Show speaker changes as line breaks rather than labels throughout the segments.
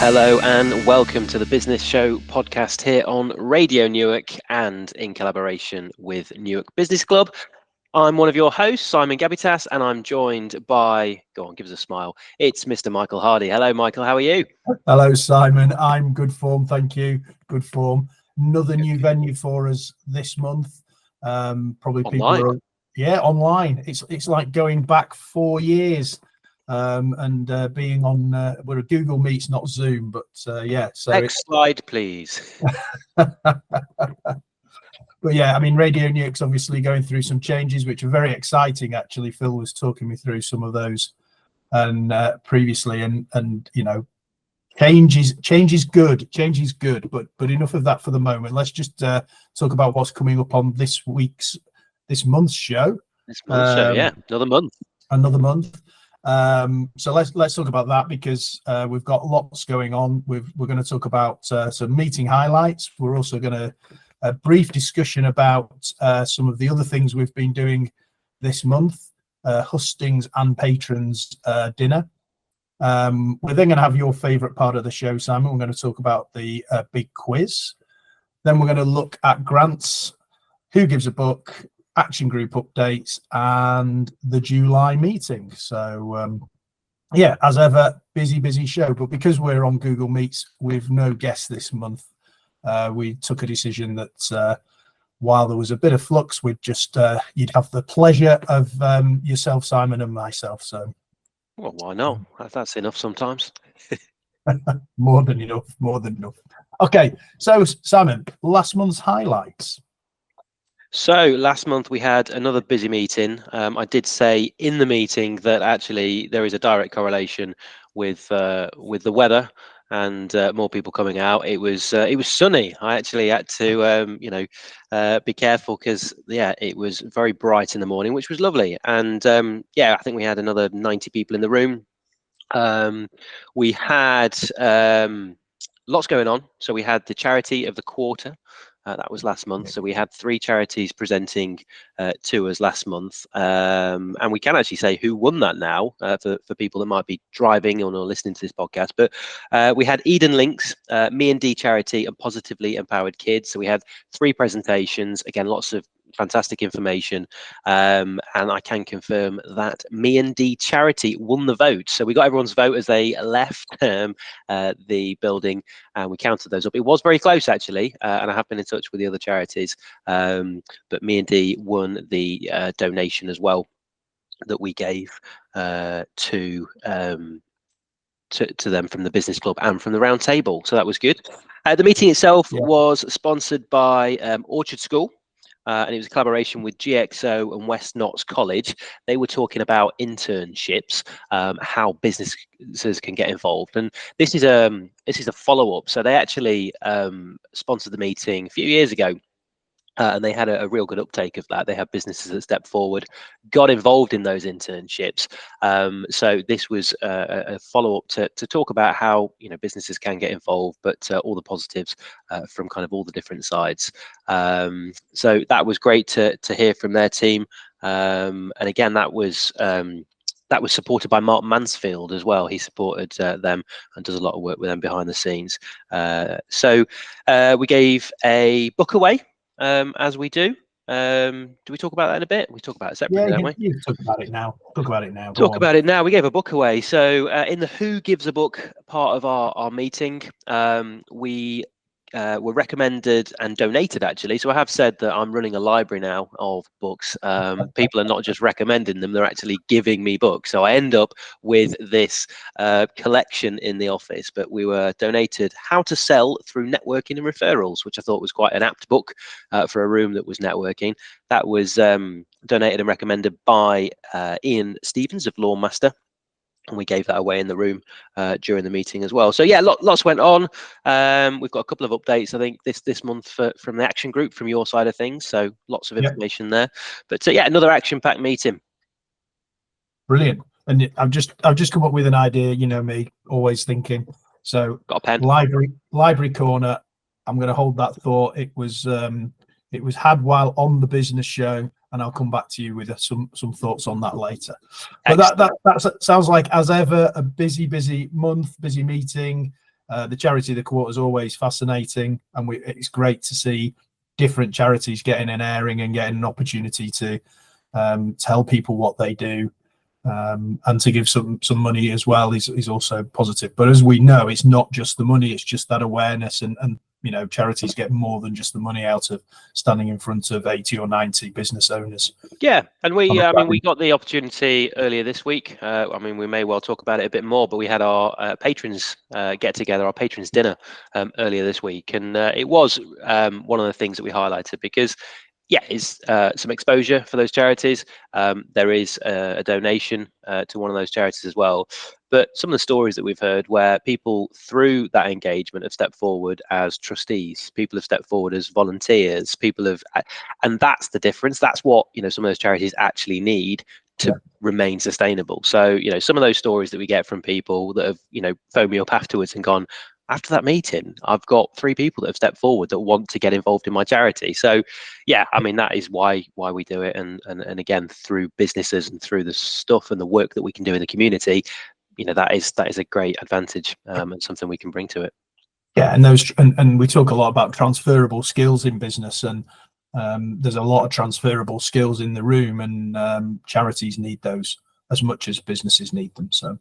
Hello and welcome to the Business Show podcast here on Radio Newark and in collaboration with Newark Business Club. I'm one of your hosts, Simon Gabitas, and I'm joined by, go on, give us a smile. It's Mr. Michael Hardy. Hello, Michael. How are you?
Hello, Simon. I'm good form. Thank you. Good form. Another new venue for us this month. Probably
Online.
People are, online. It's like going back 4 years. And being on we're a Google Meets, not Zoom, but So
Next slide, please.
But yeah, I mean, Radio Newark's obviously going through some changes, which are very exciting. Actually, Phil was talking me through some of those and previously, and you know, change is good. Change is good, but enough of that for the moment. Let's just talk about what's coming up on this month's show.
This month's show, yeah, another month.
So let's talk about that, because we've got lots going on. We're going to talk about some meeting highlights. We're also going to a brief discussion about some of the other things we've been doing this month, hustings and patrons dinner. We're then going to have your favorite part of the show, Simon. We're going to talk about the big quiz. Then we're going to look at grants, who gives a book, action group updates, and the July meeting. So as ever, busy show. But because we're on Google Meets with no guests this month, we took a decision that while there was a bit of flux, we'd just you'd have the pleasure of yourself, Simon, and myself. So,
well, why not? That's enough sometimes.
More than enough. Okay, so Simon, last month's highlights.
So last month we had another busy meeting. I did say in the meeting that actually there is a direct correlation with the weather and more people coming out. It was sunny. I actually had to be careful because it was very bright in the morning, which was lovely. And I think we had another 90 people in the room. We had lots going on. So we had the charity of the quarter. That was last month. So we had 3 charities presenting to us last month. And we can actually say who won that now for people that might be driving or listening to this podcast. But we had Eden Links, Me&D Charity, and Positively Empowered Kids. So we had 3 presentations. Again, lots of fantastic information. And I can confirm that Me&D Charity won the vote. So we got everyone's vote as they left the building, and we counted those up. It was very close, actually, and I have been in touch with the other charities, but Me&D won the donation as well that we gave to them from the business club and from the round table. So that was good. The meeting itself was sponsored by Orchard School. And it was a collaboration with GXO and West Notts College. They were talking about internships, how businesses can get involved. And this is a follow-up. So they actually sponsored the meeting a few years ago. And they had a real good uptake of that. They had businesses that stepped forward, got involved in those internships. So this was a follow-up to talk about how businesses can get involved, but all the positives from kind of all the different sides. So that was great to hear from their team. And again, that was supported by Mark Mansfield as well. He supported them and does a lot of work with them behind the scenes. So we gave a book away. As we do. Do we talk about that in a bit? We talk about it separately, don't we?
You talk about it now.
Talk about it now. We gave a book away. So in the Who Gives a Book part of our meeting, we were recommended and donated, actually. So I have said that I'm running a library now of books. People are not just recommending them, they're actually giving me books. So I end up with this collection in the office. But we were donated How to Sell Through Networking and Referrals, which I thought was quite an apt book for a room that was networking. That was donated and recommended by Ian Stevens of Lawmaster. And we gave that away in the room during the meeting as well. So lots went on. We've got a couple of updates, I think, this month from the action group from your side of things. So lots of information there. But another action-packed meeting.
Brilliant. And I've just come up with an idea. You know me, always thinking. So
got a pen.
Library corner. I'm going to hold that thought. It was had while on the business show. And I'll come back to you with some thoughts on that later. But that sounds like, as ever, a busy month, busy meeting. The charity of the quarter is always fascinating, and it's great to see different charities getting an airing and getting an opportunity to tell people what they do, and to give some money as well is also positive. But as we know, it's not just the money; it's just that awareness, and charities get more than just the money out of standing in front of 80 or 90 business owners.
Yeah, and we got the opportunity earlier this week. We may well talk about it a bit more, but we had our patrons get together, our patrons dinner earlier this week, and it was one of the things that we highlighted because, yeah, it's some exposure for those charities. There is a donation to one of those charities as well. But some of the stories that we've heard where people through that engagement have stepped forward as trustees, people have stepped forward as volunteers, and that's the difference. That's what, some of those charities actually need to remain sustainable. So, some of those stories that we get from people that have, phoned me up afterwards and gone, after that meeting, I've got 3 people that have stepped forward that want to get involved in my charity. So, yeah, that is why we do it. And again, through businesses and through the stuff and the work that we can do in the community, that is a great advantage and something we can bring to it.
Yeah, and we talk a lot about transferable skills in business, and there's a lot of transferable skills in the room, and charities need those as much as businesses need them. So.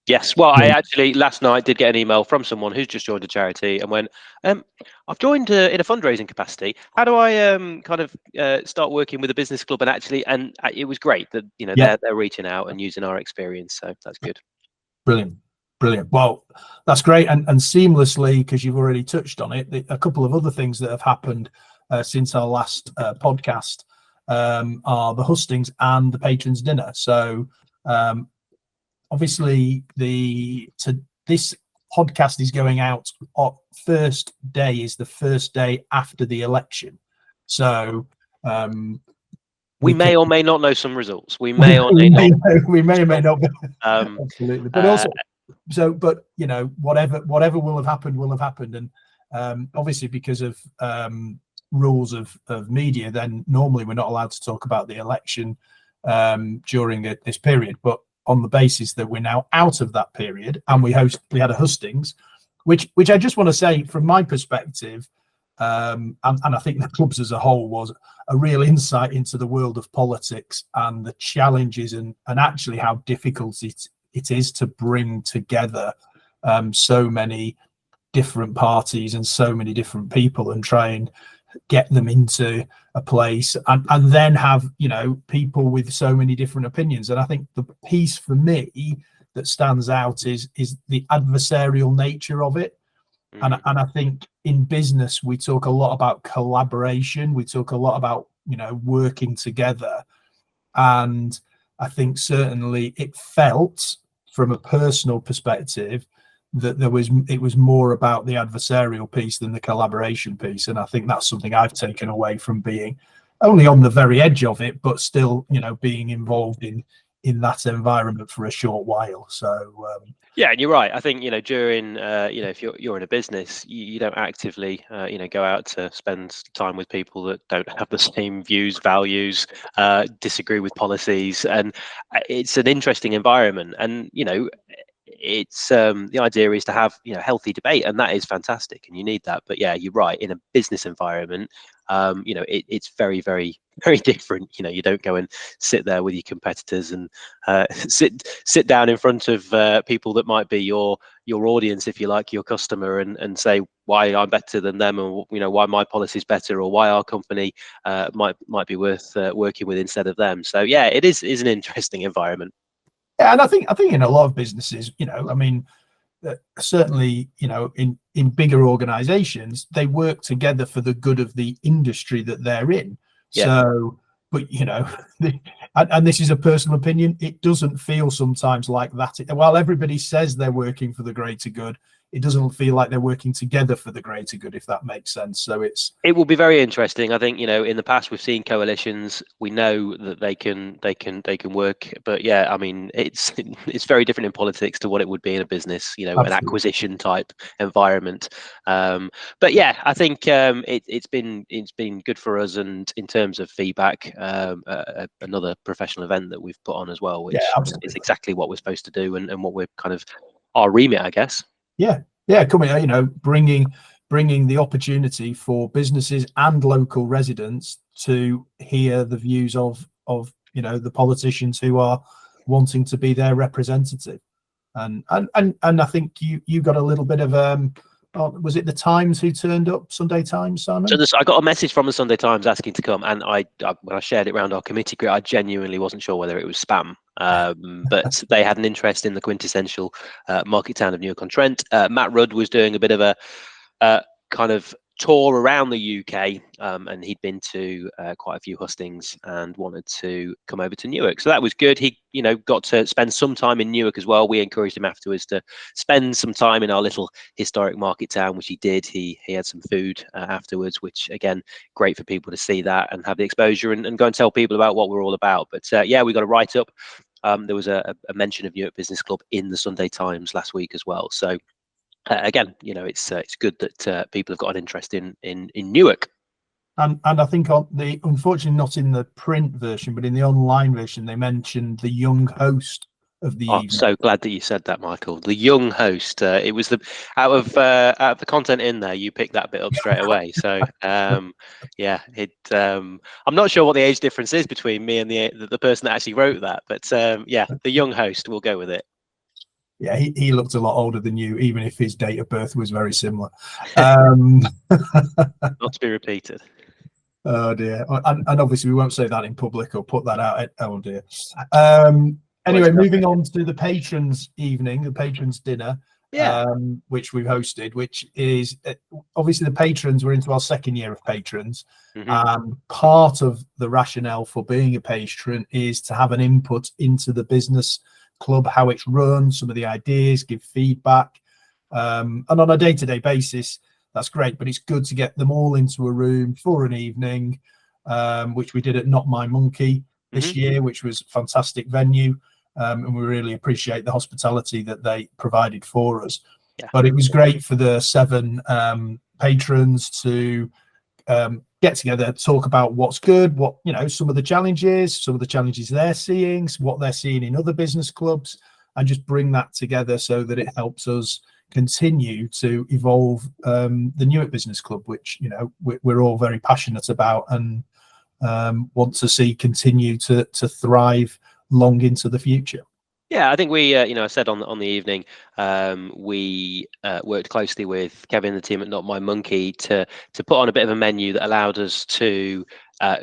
Yes, well, I actually last night did get an email from someone who's just joined a charity and went, I've joined in a fundraising capacity. How do I start working with a business club? And it was great that they're reaching out and using our experience. So that's good.
Brilliant. Well, that's great, and seamlessly, because you've already touched on it, a couple of other things that have happened since our last podcast are the hustings and the patrons dinner. So. Obviously, this podcast is going out. First day is the first day after the election, so
we may or may not know some results. We may or may not.
We may or may not. Absolutely, but also, but whatever will have happened, and obviously because of rules of media, then normally we're not allowed to talk about the election during this period, but on the basis that we're now out of that period, and we had a hustings, which I just want to say from my perspective, and I think the clubs as a whole, was a real insight into the world of politics and the challenges and actually how difficult it is to bring together so many different parties and so many different people and try and get them into a place and then have people with so many different opinions. And I think the piece for me that stands out is the adversarial nature of it. And I think in business we talk a lot about collaboration, we talk a lot about working together, and I think certainly it felt from a personal perspective that it was more about the adversarial piece than the collaboration piece. And I think that's something I've taken away from being only on the very edge of it, but still, being involved in that environment for a short while. So
yeah, and you're right. I think during if you're in a business, you don't actively go out to spend time with people that don't have the same views, values, disagree with policies, and it's an interesting environment. And it's the idea is to have healthy debate, and that is fantastic, and you need that. But yeah, you're right, in a business environment it's very, very, very different. You don't go and sit there with your competitors and sit down in front of people that might be your audience, if you like, your customer, and say why I'm better than them, or why my policy is better, or why our company might be worth working with instead of them. So yeah, it is an interesting environment.
Yeah, and I think in a lot of businesses, certainly, in bigger organizations, they work together for the good of the industry that they're in. Yeah. So, but and this is a personal opinion, it doesn't feel sometimes like that. While everybody says they're working for the greater good, it doesn't feel like they're working together for the greater good, if that makes sense. So it
will be very interesting. I think in the past we've seen coalitions. We know that they can work, but yeah, it's very different in politics to what it would be in a business. Absolutely. An acquisition type environment. But yeah, I think it's been good for us, and in terms of feedback, another professional event that we've put on as well, which is exactly what we're supposed to do, and what we're kind of our remit, I guess.
Yeah, Yeah, coming, bringing the opportunity for businesses and local residents to hear the views of the politicians who are wanting to be their representative. And I think you got a little bit of was it the Times who turned up, Sunday Times, Simon?
So I got a message from the Sunday Times asking to come, and when I shared it around our committee group, I genuinely wasn't sure whether it was spam. But they had an interest in the quintessential market town of Newark-on-Trent. Matt Rudd was doing a bit of a kind of tour around the UK, and he'd been to quite a few hustings and wanted to come over to Newark. So that was good. He, got to spend some time in Newark as well. We encouraged him afterwards to spend some time in our little historic market town, which he did. He had some food afterwards, which again, great for people to see that and have the exposure and go and tell people about what we're all about. But yeah, we got a write up. There was a mention of Newark Business Club in the Sunday Times last week as well. So again, it's good that people have got an interest in Newark.
And I think unfortunately not in the print version, but in the online version, they mentioned the young host of the evening.
So glad that you said that, Michael. The young host. It was out of the content in there, you picked that bit up straight away. So yeah, I'm not sure what the age difference is between me and the person that actually wrote that, but yeah, the young host. We'll go with it.
Yeah, he looked a lot older than you, even if his date of birth was very similar.
Not to be repeated.
Oh dear. And obviously we won't say that in public or put that out. Oh dear. Anyway, moving on to the patrons evening, the patrons dinner, which we've hosted, which is obviously the patrons, we're into our second year of patrons.
Mm-hmm.
Part of the rationale for being a patron is to have an input into the business club, how it's run, some of the ideas, give feedback. And on a day-to-day basis, that's great, but it's good to get them all into a room for an evening, which we did at Not My Monkey this year, which was a fantastic venue. And we really appreciate the hospitality that they provided for us.
Yeah.
But it was great for the 7 patrons to get together, talk about what's good, what, some of the challenges they're seeing, what they're seeing in other business clubs, and just bring that together so that it helps us continue to evolve the Newark Business Club, which we're all very passionate about and want to see continue to thrive long into the future.
Yeah, I think we, I said on the evening, we worked closely with Kevin and the team at Not My Monkey to put on a bit of a menu that allowed us to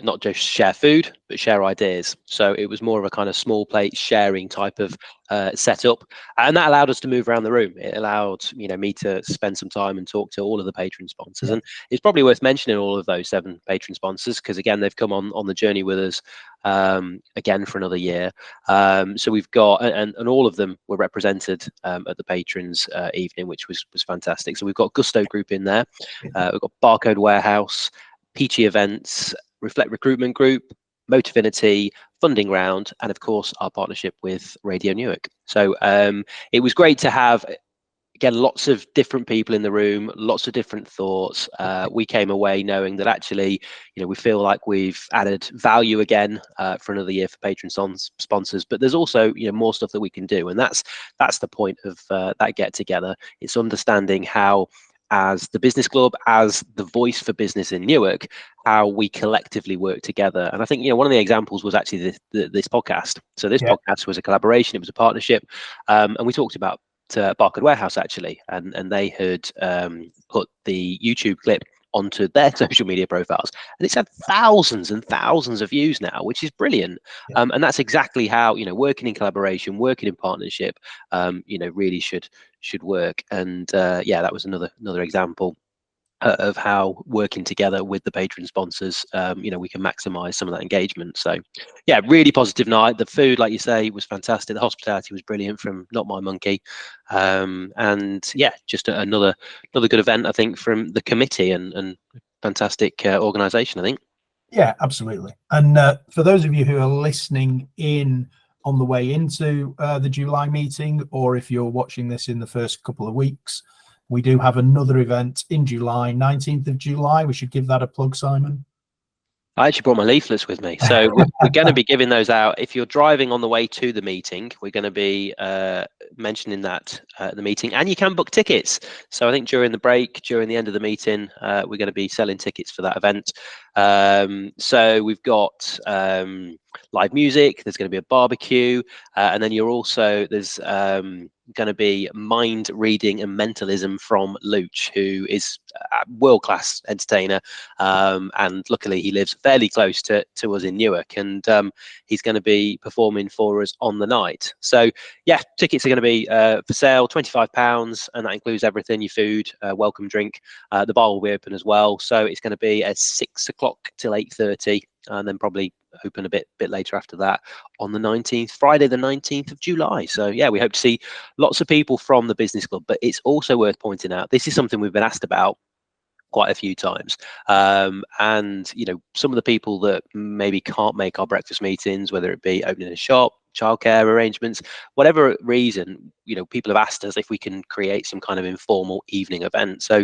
not just share food, but share ideas. So it was more of a kind of small plate sharing type of setup, and that allowed us to move around the room. It allowed me to spend some time and talk to all of the patron sponsors, and it's probably worth mentioning all of those 7 patron sponsors because again they've come on the journey with us again for another year. So we've got and all of them were represented at the patrons evening, which was fantastic. So we've got Gusto Group in there, we've got Barcode Warehouse, Peachy Events, Reflect Recruitment Group, Motivinity, Funding Round, and of course our partnership with Radio Newark. So it was great to have again lots of different people in the room, lots of different thoughts. We came away knowing that actually we feel like we've added value again for another year for patron sponsors, but there's also more stuff that we can do, and that's the point of that get together. It's understanding how, as the business club, as the voice for business in Newark, how we collectively work together. And I think one of the examples was actually this podcast. So this podcast was a collaboration, it was a partnership, and we talked about Barcode Warehouse actually, and they had put the YouTube clip onto their social media profiles, and it's had thousands and thousands of views now, which is brilliant. And that's exactly how working in collaboration, working in partnership really should work. And yeah, that was another example of how working together with the patron sponsors we can maximize some of that engagement. So yeah, really positive night. The food, like you say, was fantastic. The hospitality was brilliant from Not My Monkey, and yeah, just another good event I think from the committee, and fantastic organization I think.
Yeah, absolutely. And for those of you who are listening in on the way into the July meeting, or if you're watching this in the first couple of weeks, we do have another event in July, 19th of July. We should give that a plug, Simon.
I actually brought my leaflets with me. So we're going to be giving those out. If you're driving on the way to the meeting, we're going to be mentioning that at the meeting, and you can book tickets. So I think during the break, during the end of the meeting, we're going to be selling tickets for that event. So we've got live music. There's going to be a barbecue, and then there's going to be mind reading and mentalism from Luch, who is a world-class entertainer, and luckily he lives fairly close to us in Newark, and he's going to be performing for us on the night. So yeah, tickets are going to be for sale, £25, and that includes everything: your food, welcome drink. The bar will be open as well, so it's going to be at 6 o'clock till 8:30, and then probably open a bit later after that on the 19th, Friday the 19th of July. So yeah, we hope to see lots of people from the business club. But it's also worth pointing out, this is something we've been asked about quite a few times, and some of the people that maybe can't make our breakfast meetings, whether it be opening a shop, childcare arrangements, whatever reason, people have asked us if we can create some kind of informal evening event. So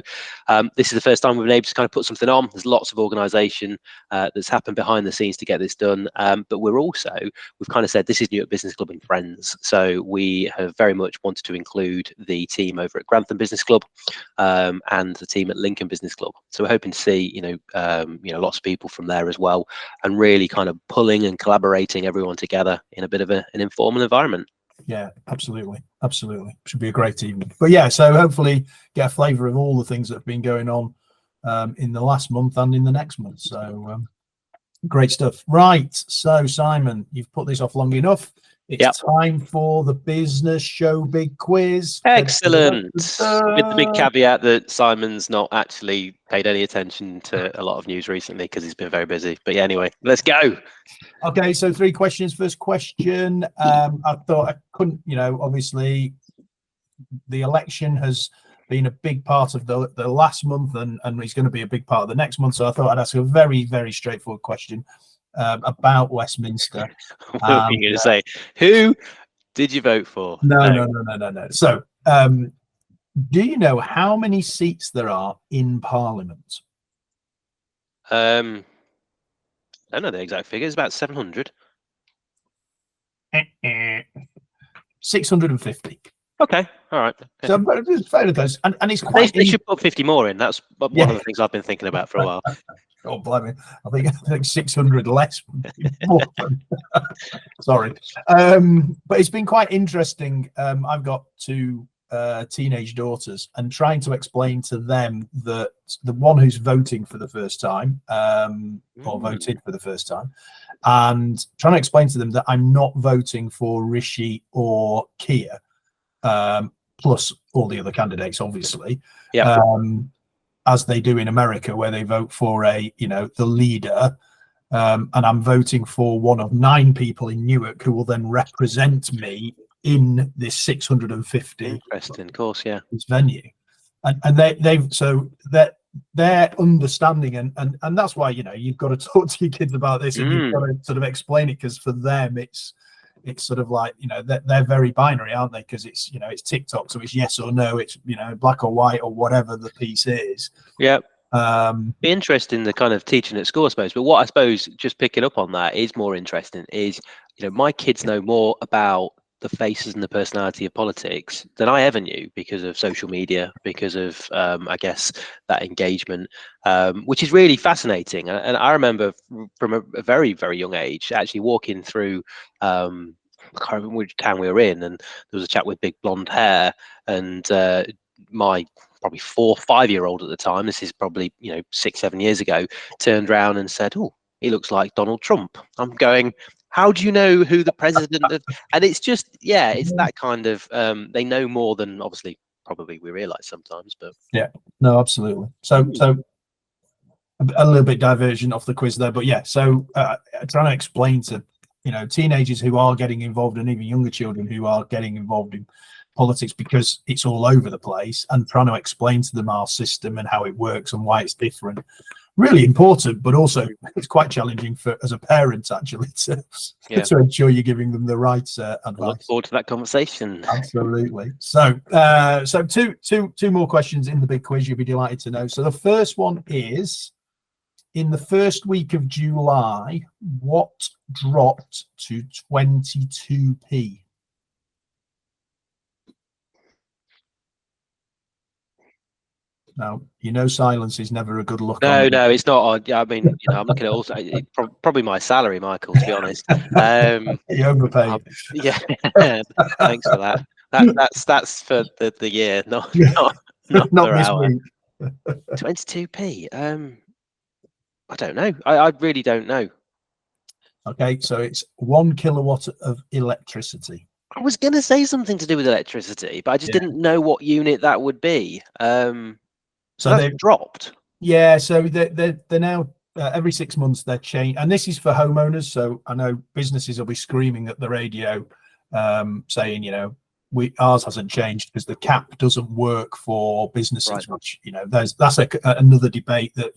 this is the first time we've been able to kind of put something on. There's lots of organisation that's happened behind the scenes to get this done, but we've kind of said this is Newark Business Club and Friends, so we have very much wanted to include the team over at Grantham Business Club, and the team at Lincoln Business Club. So we're hoping to see lots of people from there as well, and really kind of pulling and collaborating everyone together in a bit of an informal environment.
Yeah, absolutely. Should be a great evening. But yeah, so hopefully get a flavour of all the things that have been going on in the last month and in the next month. So great stuff. Right. So Simon, you've put this off long enough. It's time for the business show big quiz.
Excellent. With the big caveat that Simon's not actually paid any attention to a lot of news recently because he's been very busy. But yeah, anyway, let's go.
Okay, so 3 questions. First question. I thought I couldn't, obviously the election has been a big part of the last month, and it's going to be a big part of the next month. So I thought I'd ask a very, very straightforward question about Westminster.
What are you going to say? Who did you vote for?
No. So do you know how many seats there are in Parliament?
I don't know the exact figure. It's about 700.
650.
Okay, all right. Okay.
So it's fair to those, and it's quite.
They should put 50 more in. That's one of the things I've been thinking about for a while.
Oh, blimey! I think 600 less. More than, sorry, but it's been quite interesting. I've got 2 teenage daughters, and trying to explain to them that the one who's voting for the first time, or voted for the first time, and trying to explain to them that I'm not voting for Rishi or Keir, plus all the other candidates, obviously, as they do in America, where they vote for the leader. And I'm voting for one of 9 people in Newark who will then represent me in this 650.
Interesting, of course, yeah.
This venue, and they've so that their understanding, and that's why you've got to talk to your kids about this, and you've got to sort of explain it, because for them it's sort of like they're very binary, aren't they? Because it's it's TikTok, so it's yes or no, it's black or white or whatever the piece is.
Yeah. Be interesting, the kind of teaching at school, I suppose. But what I suppose, just picking up on that, is more interesting is my kids know more about the faces and the personality of politics than I ever knew, because of social media, because of I guess that engagement, which is really fascinating. And I remember from a very, very young age actually walking through I can't remember which town we were in, and there was a chap with big blonde hair, and my probably 4 or 5-year-old at the time, this is probably 6-7 years ago, turned around and said, "Oh, he looks like Donald Trump." I'm going, how do you know who the president of? And it's just, it's that kind of, they know more than obviously probably we realize sometimes. But
yeah, no, absolutely. So a little bit diversion off the quiz there, but yeah, so trying to explain to teenagers who are getting involved, and even younger children who are getting involved in politics, because it's all over the place, and trying to explain to them our system and how it works and why it's different. Really important, but also it's quite challenging as a parent actually to ensure you're giving them the right advice. I
look forward to that conversation.
Absolutely. So two more questions in the big quiz you'll be delighted to know. So the first one is, in the first week of July, what dropped to 22p? Now, silence is never a good look
No,
on.
no, it's not. I mean, I'm looking at also probably my salary, Michael. To be honest,
You overpaid.
yeah. Thanks for that. That's for the year, not
Not
per
this
hour.
week.
22p. I don't know. I really don't know.
Okay, so it's 1 kilowatt of electricity.
I was going to say something to do with electricity, but I just didn't know what unit that would be. So that's dropped.
Yeah, so they're now every 6 months they're changing, and this is for homeowners. So I know businesses will be screaming at the radio, saying, ours hasn't changed because the cap doesn't work for businesses.
Right.
Which that's another debate that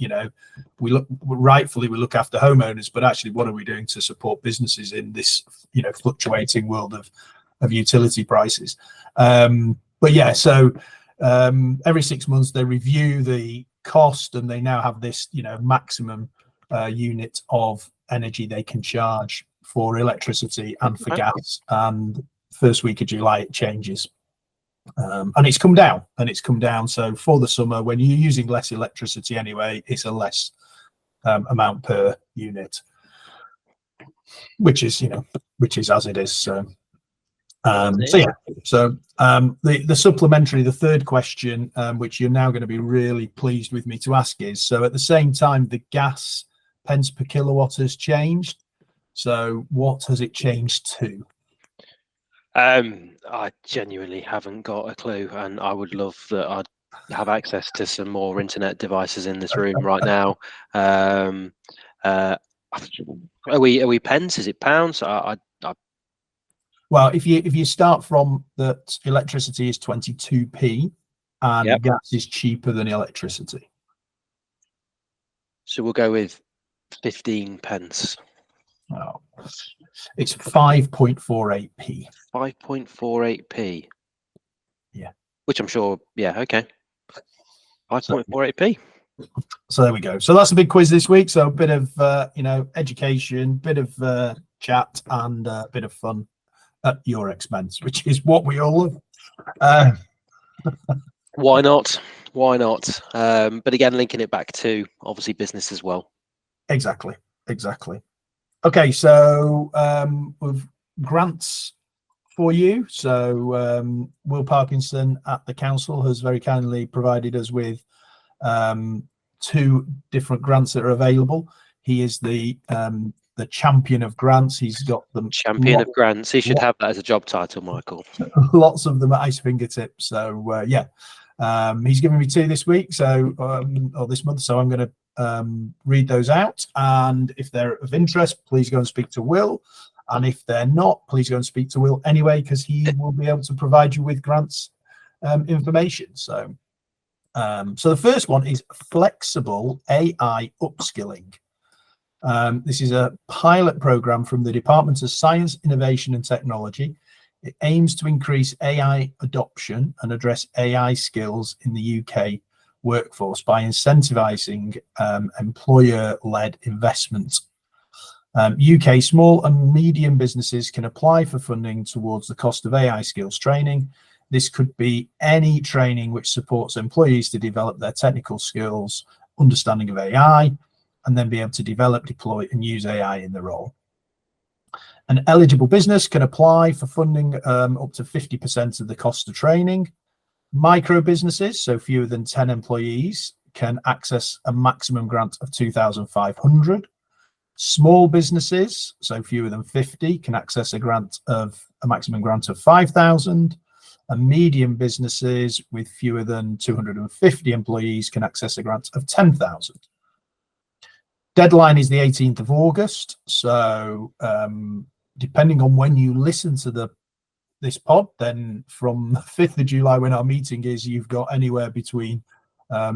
we look after homeowners, but actually, what are we doing to support businesses in this fluctuating world of utility prices? But yeah, so every 6 months they review the cost, and they now have this maximum unit of energy they can charge for electricity and for gas, and first week of July it changes, and it's come down. So for the summer, when you're using less electricity anyway, it's a less amount per unit, which is as it is. So the supplementary, the third question, which you're now going to be really pleased with me to ask, is, so at the same time the gas pence per kilowatt has changed, so what has it changed to?
I genuinely haven't got a clue, and I would love that I'd have access to some more internet devices in this room right now. Are we pence? Is it pounds?
Well, if you start from that, electricity is 22p, and gas is cheaper than electricity.
So we'll go with 15 pence.
Oh, it's 5.48p.
5.48p.
Yeah.
Which I'm sure. Yeah. Okay. 5.48p.
So there we go. So that's a big quiz this week. So a bit of education, bit of chat, and a bit of fun at your expense, which is what we all love.
Why not? Why not? But again, linking it back to obviously business as well.
Exactly. Okay, so with grants for you. So Will Parkinson at the council has very kindly provided us with 2 different grants that are available. He is the champion of grants. He's got them.
Champion of grants. He should have that as a job title, Michael.
Lots of them at his fingertips. So he's given me 2 this week, or this month. So I'm going to read those out, and if they're of interest, please go and speak to Will, and if they're not, please go and speak to Will anyway, because he will be able to provide you with grants information. So the first one is flexible AI upskilling. This is a pilot program from the Department of Science, Innovation and Technology. It aims to increase AI adoption and address AI skills in the UK workforce by incentivizing employer-led investment. UK small and medium businesses can apply for funding towards the cost of AI skills training. This could be any training which supports employees to develop their technical skills, understanding of AI, and then be able to develop, deploy, and use AI in the role. An eligible business can apply for funding up to 50% of the cost of training. Micro businesses, so fewer than 10 employees, can access a maximum grant of 2,500. Small businesses, so fewer than 50, can access a maximum grant of 5,000. And medium businesses with fewer than 250 employees can access a grant of 10,000. Deadline is the 18th of August. So depending on when you listen to this pod, then from the 5th of July, when our meeting is, you've got anywhere between a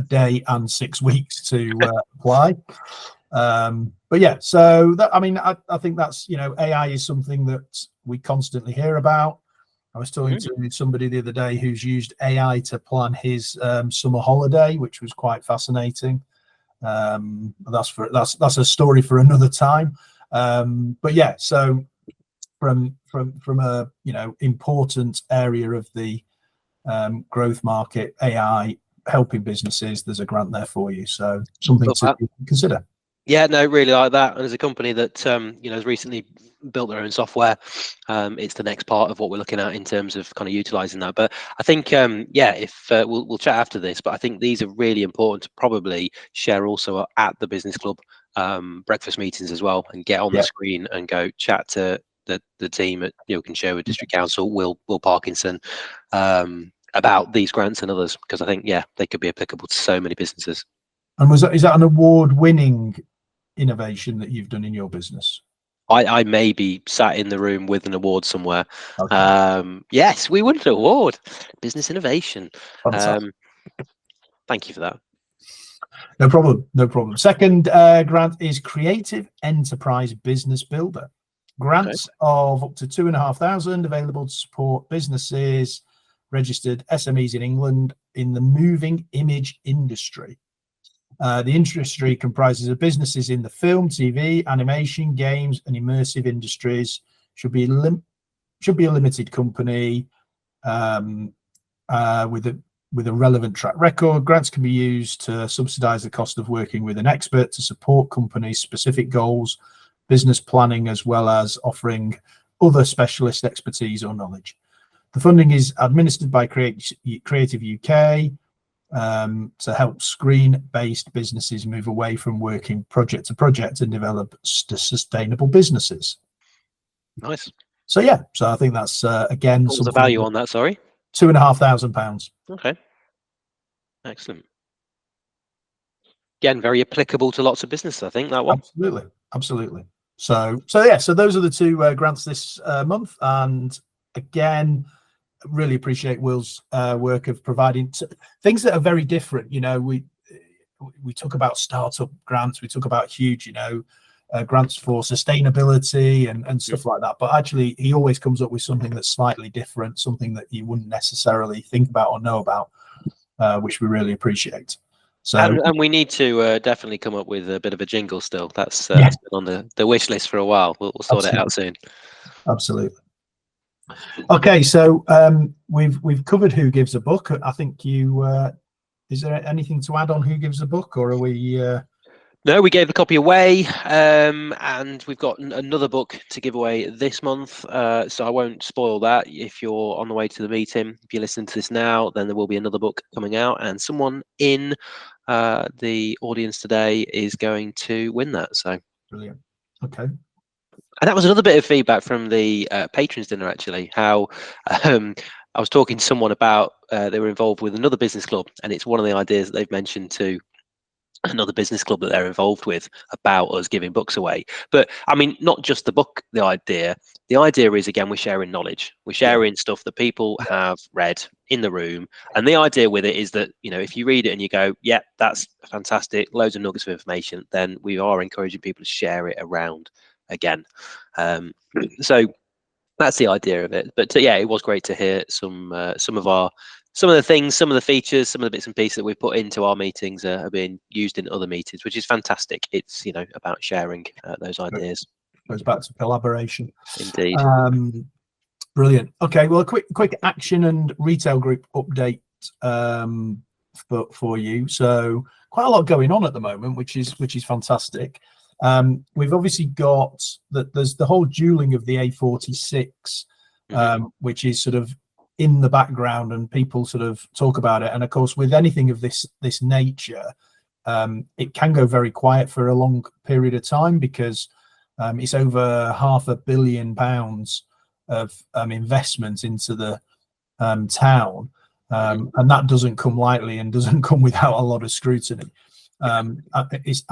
day and 6 weeks to apply. But yeah, so that, I think that's, AI is something that we constantly hear about. I was talking to somebody the other day who's used AI to plan his summer holiday, which was quite fascinating. That's a story for another time. But yeah, so from a important area of the growth market, AI helping businesses, there's a grant there for you. So something to consider.
Yeah, no, really like that. And as a company that has recently built their own software, it's the next part of what we're looking at in terms of kind of utilizing that. But I think, if we'll chat after this, but I think these are really important to probably share also at the business club breakfast meetings as well, and get on the screen and go chat to the team at Newark and Sherwood District Council, Will Parkinson, about these grants and others, because I think they could be applicable to so many businesses.
And is that an award-winning innovation that you've done in your business?
I may be sat in the room with an award somewhere.
Okay.
Yes, we won an award, business innovation.
Fantastic.
Thank you for that.
No problem. Second grant is Creative Enterprise Business Builder. Grants of up to 2,500 available to support businesses, registered SMEs in England in the moving image industry. The industry comprises of businesses in the film, TV, animation, games, and immersive industries. Should be a limited company with a relevant track record. Grants can be used to subsidise the cost of working with an expert to support companies' specific goals, business planning, as well as offering other specialist expertise or knowledge. The funding is administered by Creative UK. To help screen-based businesses move away from working project to project and develop sustainable businesses.
Nice.
So I think that's again.
What was the value on that? Sorry,
£2,500.
Okay, excellent. Again, very applicable to lots of businesses, I think, that one.
Absolutely. So those are the two grants this month, and again, really appreciate Will's work of providing things that are very different. We talk about startup grants, we talk about huge, grants for sustainability and stuff like that. But actually, he always comes up with something that's slightly different, something that you wouldn't necessarily think about or know about, which we really appreciate. So,
and we need to definitely come up with a bit of a jingle still. That's been on the wish list for a while. We'll sort it out soon.
Absolutely. Okay, so we've covered Who Gives a Book. I think is there anything to add on Who Gives a Book, or are we?
No, we gave the copy away, and we've got another book to give away this month. So I won't spoil that. If you're on the way to the meeting, if you're listening to this now, then there will be another book coming out, and someone in the audience today is going to win that. So
brilliant. Okay.
And that was another bit of feedback from the patrons dinner, actually, how I was talking to someone about they were involved with another business club, and it's one of the ideas that they've mentioned to another business club that they're involved with about us giving books away. But I mean, not just the book, the idea is, again, we're sharing knowledge, we're sharing stuff that people have read in the room, and the idea with it is that, if you read it and you go, that's fantastic, loads of nuggets of information, then we are encouraging people to share it around again. So that's the idea of it. But it was great to hear some of the things, some of the features, some of the bits and pieces that we've put into our meetings are being used in other meetings, which is fantastic. It's about sharing those ideas.
Goes back to collaboration.
Indeed.
Brilliant. Okay, well, a quick action and retail group update for you. So quite a lot going on at the moment, which is fantastic. We've obviously got there's the whole dueling of the A46, which is sort of in the background, and people sort of talk about it. And of course, with anything of this nature, it can go very quiet for a long period of time, because it's over £500 million of investment into the town, and that doesn't come lightly and doesn't come without a lot of scrutiny. I'm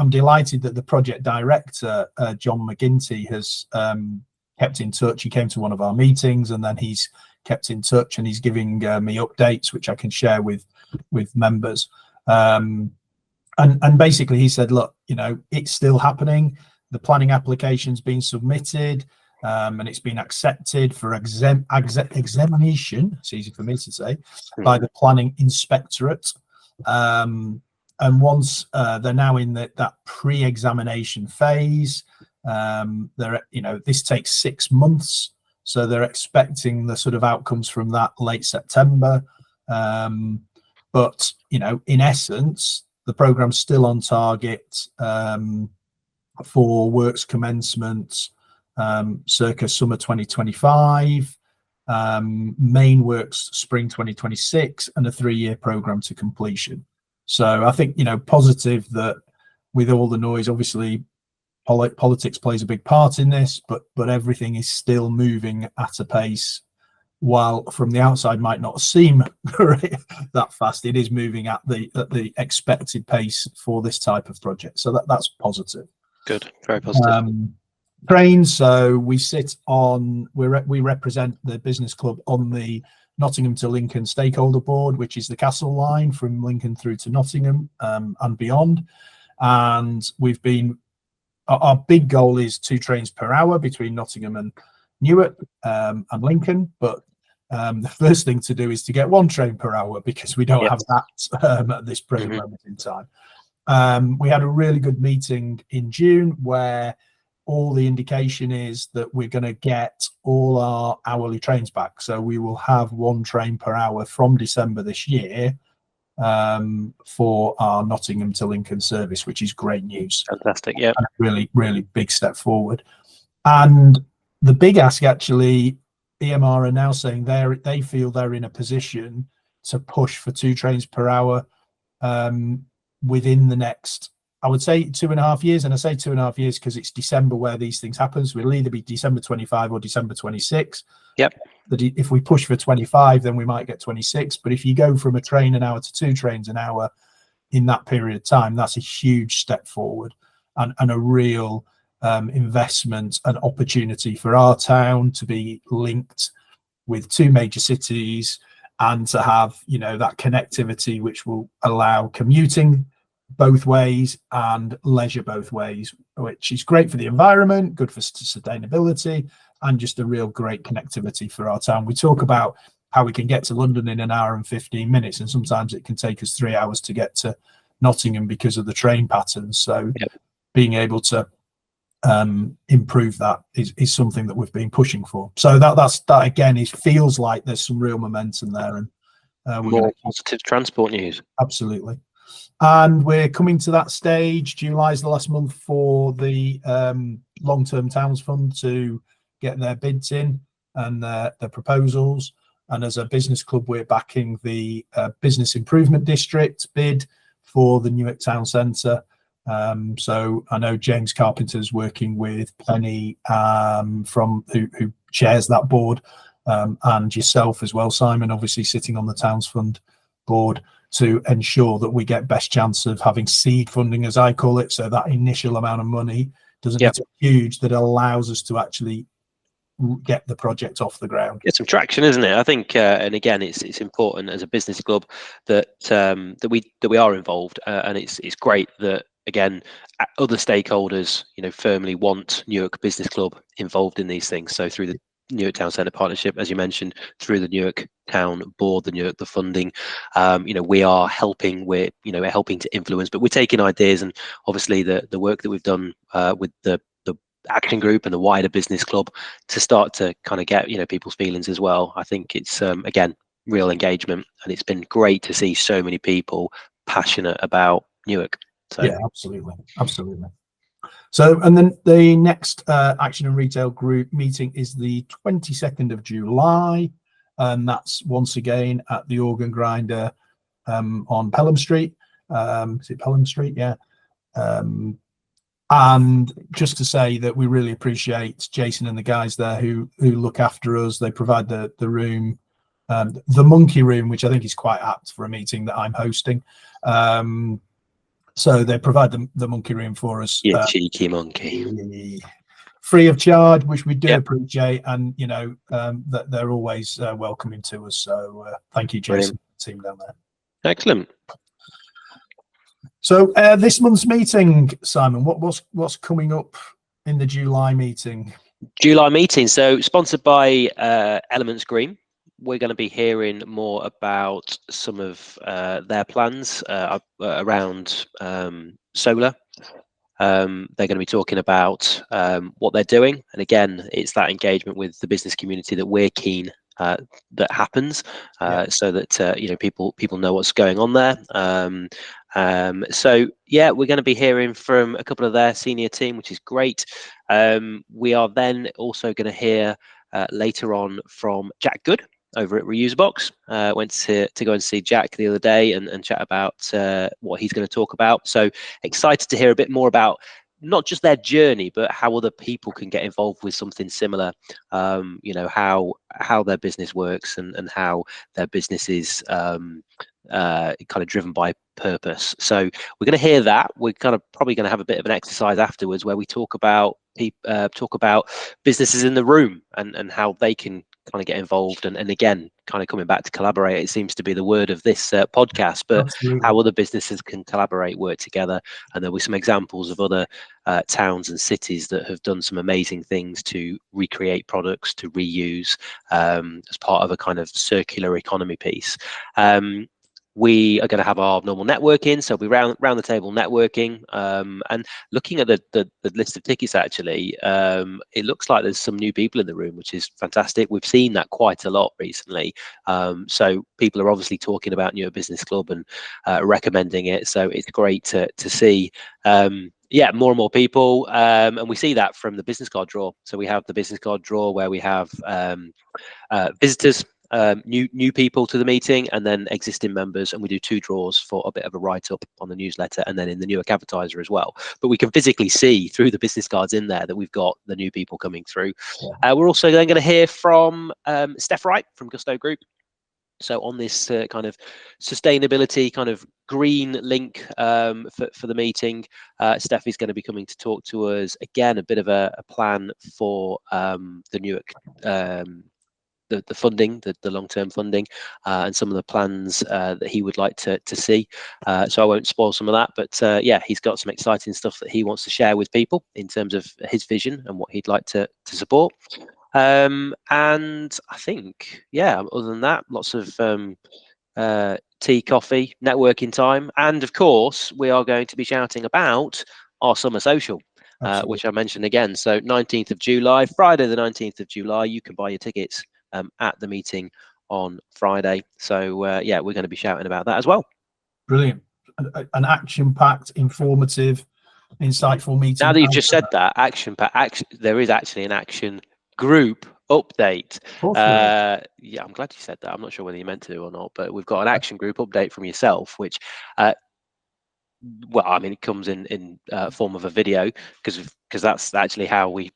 delighted that the project director, John McGinty, has kept in touch. He came to one of our meetings, and then he's kept in touch, and he's giving me updates which I can share with members. And basically he said, look, it's still happening. The planning application's been submitted, and it's been accepted for examination. It's easy for me to say, by the planning inspectorate. And once they're now in that pre-examination phase, this takes 6 months. So they're expecting the sort of outcomes from that late September. But in essence, the program's still on target for works commencement circa summer 2025, main works spring 2026, and a 3-year program to completion. So I think positive that with all the noise, obviously politics plays a big part in this, but everything is still moving at a pace. While from the outside might not seem that fast, it is moving at the expected pace for this type of project. So that's positive.
Good, very positive.
Trains. So we represent the business club on the Nottingham to Lincoln stakeholder board, which is the Castle line from Lincoln through to Nottingham and beyond. And our big goal is 2 trains per hour between Nottingham and Newark and Lincoln. But the first thing to do is to get 1 train per hour, because we don't have that at this present moment in time. We had a really good meeting in June where all the indication is that we're going to get all our hourly trains back. So we will have 1 train per hour from December this year for our Nottingham to Lincoln service, which is great news.
Fantastic, yeah.
And a really, really big step forward. And the big ask, actually, EMR are now saying they feel they're in a position to push for 2 trains per hour within the next, I would say, 2.5 years. And I say 2.5 years because it's December where these things happen. So it'll either be December 25 or December 26.
Yep.
That if we push for 25, then we might get 26. But if you go from a train an hour to 2 trains an hour in that period of time, that's a huge step forward and a real investment and opportunity for our town to be linked with 2 major cities and to have that connectivity which will allow commuting both ways and leisure both ways, which is great for the environment, good for sustainability, and just a real great connectivity for our town. We talk about how we can get to London in 1 hour and 15 minutes, and sometimes it can take us 3 hours to get to Nottingham because of the train patterns. So being able to improve that is something that we've been pushing for. So that again feels like there's some real momentum there, and
more positive transport news.
Absolutely. And we're coming to that stage. July is the last month for the long-term towns fund to get their bids in and their proposals. And as a business club, we're backing the business improvement district bid for the Newark town centre. So I know James Carpenter's working with Penny from who chairs that board, and yourself as well, Simon, obviously sitting on the Towns Fund board, to ensure that we get best chance of having seed funding, as I call it. So that initial amount of money doesn't get huge, that allows us to actually get the project off the ground.
Get some traction, isn't it? I think, and again, it's important as a business club that we are involved, and it's great that, again, other stakeholders firmly want Newark Business Club involved in these things. So through the Newark Town Centre Partnership, as you mentioned, through the Newark Town Board, the funding, we are helping. We're helping to influence, but we're taking ideas, and obviously the work that we've done with the action group and the wider business club to start to kind of get people's feelings as well. I think it's again, real engagement, and it's been great to see so many people passionate about Newark. So
yeah, absolutely. So, and then the next Action and Retail Group meeting is the 22nd of July, and that's once again at the Organ Grinder on Pelham Street. Is it Pelham Street? Yeah. And just to say that we really appreciate Jason and the guys there who look after us. They provide the room, the monkey room, which I think is quite apt for a meeting that I'm hosting. So they provide the monkey room for us.
You cheeky monkey.
Free of charge, which we do appreciate, and that they're always welcoming to us. So thank you, Jason, team down there.
Excellent.
So this month's meeting, Simon, what's coming up in the July meeting?
So sponsored by Elements Green. We're going to be hearing more about some of their plans around solar. They're going to be talking about what they're doing, and again, it's that engagement with the business community that we're keen that happens,
Yeah.
so that people know what's going on there. So yeah, we're going to be hearing from a couple of their senior team, which is great. We are then also going to hear later on from Jack Good over at Reusebox. Went to go and see Jack the other day and chat about what he's going to talk about. So excited to hear a bit more about not just their journey, but how other people can get involved with something similar. How their business works and how their business is kind of driven by purpose. So we're going to hear that. We're kind of probably going to have a bit of an exercise afterwards where we talk about businesses in the room and how they can kind of get involved, and again, kind of coming back to collaborate, it seems to be the word of this podcast, but
Absolutely.
how other businesses can collaborate, work together. And there'll be some examples of other towns and cities that have done some amazing things to recreate products, to reuse, as part of a kind of circular economy piece. We are going to have our normal networking, so we'll be round the table networking, and looking at the list of tickets. Actually, it looks like there's some new people in the room, which is fantastic. We've seen that quite a lot recently, so people are obviously talking about Newark Business Club and recommending it. So it's great to see. Yeah, more and more people, and we see that from the business card draw. So we have the business card draw where we have visitors, new people to the meeting, and then existing members, and we do 2 draws for a bit of a write-up on the newsletter and then in the Newark Advertiser as well. But we can physically see through the business cards in there that we've got the new people coming through. We're also then going to hear from Steph Wright from Gusto Group. So on this kind of sustainability, kind of green link for the meeting, Steph is going to be coming to talk to us again, a bit of a plan for the Newark, the funding, the long-term funding, and some of the plans that he would like to see. So I won't spoil some of that, but yeah, he's got some exciting stuff that he wants to share with people in terms of his vision and what he'd like to support. And I think, yeah, other than that, lots of tea, coffee, networking time, and of course, we are going to be shouting about our summer social. Which I mentioned again. So 19th of July, Friday the 19th of July, you can buy your tickets at the meeting on Friday. So yeah, we're going to be shouting about that as well.
Brilliant. An action-packed, informative, insightful meeting.
Now that you've just said that, there is actually an action group update. Yeah, I'm glad you said that. I'm not sure whether you meant to or not, but we've got an action group update from yourself, which well, I mean, it comes in form of a video because that's actually how we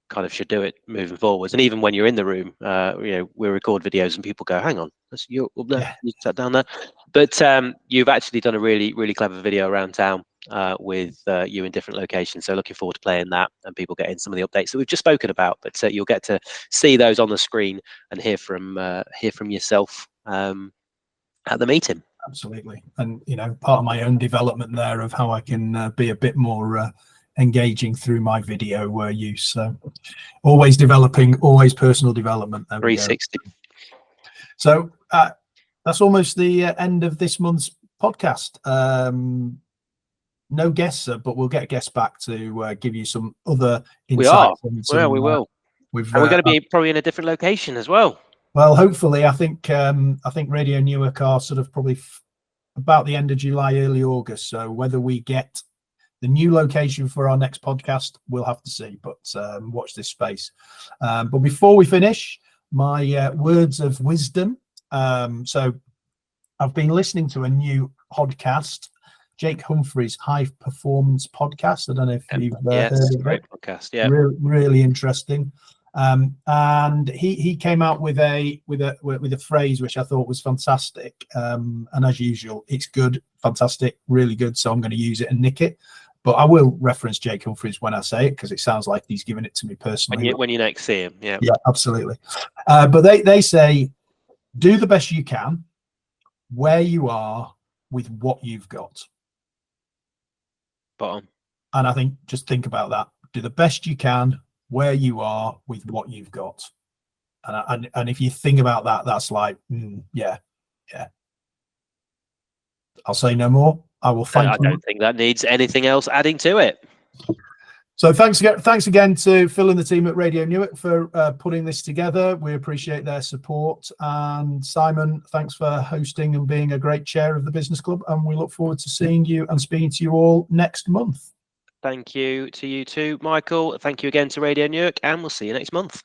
kind of should do it moving forwards. And even when you're in the room, we record videos and people go, hang on, that's you up there, you sat down there. But you've actually done a really, really clever video around town with you in different locations. So looking forward to playing that and people getting some of the updates that we've just spoken about. But you'll get to see those on the screen and hear from yourself at the meeting.
Absolutely. And, part of my own development there of how I can be a bit more engaging through my video use. So always developing, always personal development.
360.
So that's almost the end of this month's podcast. No guests, but we'll get guests back to give you some other insights.
We will. And we're going to be probably in a different location as well.
Well, hopefully, I think Radio Newark are sort of probably about the end of July, early August. So whether we get the new location for our next podcast, we'll have to see. But watch this space. But before we finish, my words of wisdom. So I've been listening to a new podcast, Jake Humphrey's High Performance Podcast. I don't know if you've heard of it.
Great podcast. Yeah,
really interesting. And he came out with a phrase which I thought was fantastic. And as usual, it's good, fantastic, really good. So I'm going to use it and nick it. But I will reference Jake Humphries when I say it because it sounds like he's giving it to me personally.
When you next see him, yeah,
absolutely. But they say, do the best you can, where you are with what you've got.
Bottom.
And I think just think about that. Do the best you can, where you are with what you've got. And if you think about that, that's like, yeah. I'll say no more. I will thank you.
I don't think that needs anything else adding to it.
So thanks again to Phil and the team at Radio Newark for putting this together. We appreciate their support. And Simon, thanks for hosting and being a great chair of the business club. And we look forward to seeing you and speaking to you all next month.
Thank you to you too, Michael. Thank you again to Radio Newark, and we'll see you next month.